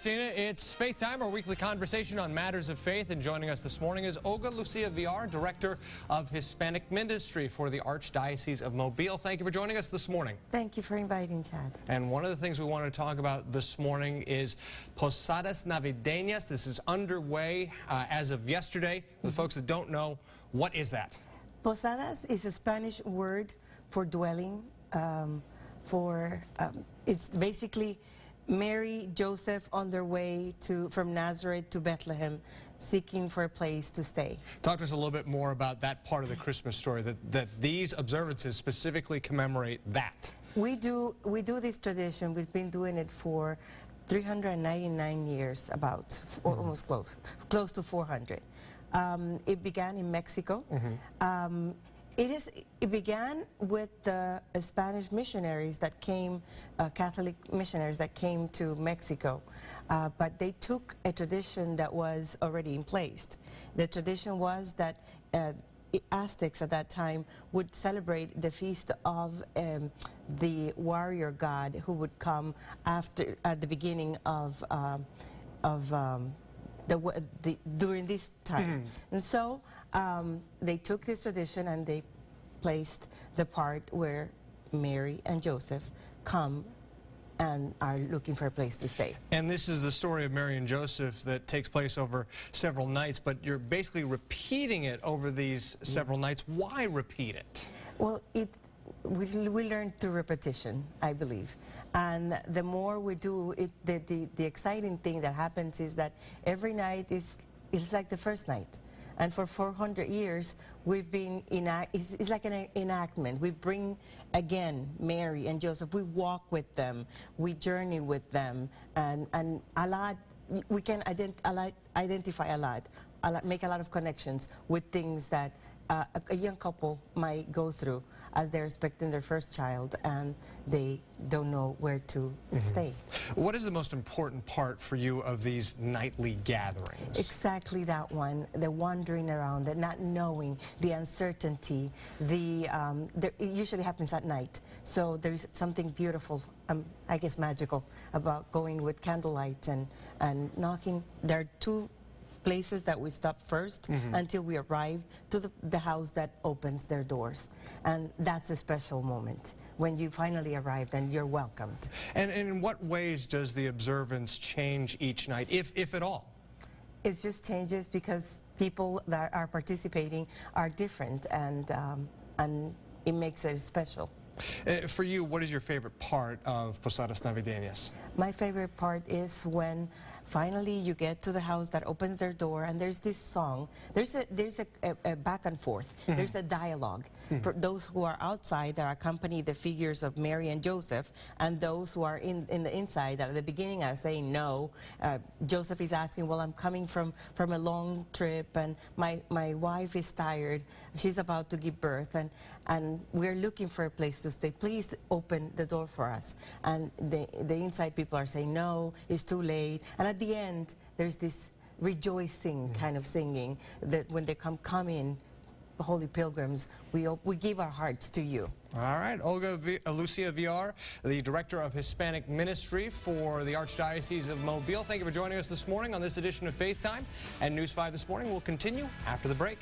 Christina. It's Faith Time, our weekly conversation on matters of faith. And joining us this morning is Olga Lucia Villar, Director of Hispanic Ministry for the Archdiocese of Mobile. Thank you for joining us this morning. Thank you for inviting, Chad. And one of the things we want to talk about this morning is Posadas Navideñas. This is underway as of yesterday. For the folks that don't know, what is that? Posadas is a Spanish word for dwelling. It's basically Mary, Joseph on their way from Nazareth to Bethlehem, seeking for a place to stay. Talk to us a little bit more about that part of the Christmas story, that these observances specifically commemorate that. We do this tradition. We've been doing it for 399 years, almost close to 400. It began in Mexico. It began with the Spanish missionaries that came, Catholic missionaries that came to Mexico, but they took a tradition that was already in place. The tradition was that Aztecs at that time would celebrate the feast of the warrior god who would come at the beginning of during this time. And so they took this tradition and they placed the part where Mary and Joseph come and are looking for a place to stay. And this is the story of Mary and Joseph that takes place over several nights, but you're basically repeating it over these several nights. Why repeat it? Well, we learn through repetition, I believe. And the more we do it, the exciting thing that happens is that every night is like the first night. And for 400 years, we've been it's like an enactment. We bring again Mary and Joseph. We walk with them. We journey with them, and a lot. We can identify a lot, make a lot of connections with things that a young couple might go through as they're expecting their first child and they don't know where to stay. What is the most important part for you of these nightly gatherings? Exactly that one, the wandering around, the not knowing, the uncertainty. It usually happens at night, so there's something beautiful, I guess magical, about going with candlelight and knocking. There are two places that we stop first until we arrive to the house that opens their doors. And that's a special moment when you finally arrived and you're welcomed. And in what ways does the observance change each night, if at all? It just changes because people that are participating are different, and it makes it special. For you, what is your favorite part of Posadas Navideñas? My favorite part is when finally you get to the house that opens their door and there's this song. There's a back and forth. There's a dialogue. For those who are outside that accompany the figures of Mary and Joseph, and those who are in the inside that at the beginning are saying no. Joseph is asking, well, I'm coming from a long trip and my wife is tired. She's about to give birth and we're looking for a place to stay. Please open the door for us. And the inside people are saying no, it's too late. And at the end, there's this rejoicing kind of singing that when they come in, holy pilgrims, we give our hearts to you. All right, Olga Lucia Villar, the Director of Hispanic Ministry for the Archdiocese of Mobile. Thank you for joining us this morning on this edition of Faith Time. And News 5 this morning will continue after the break.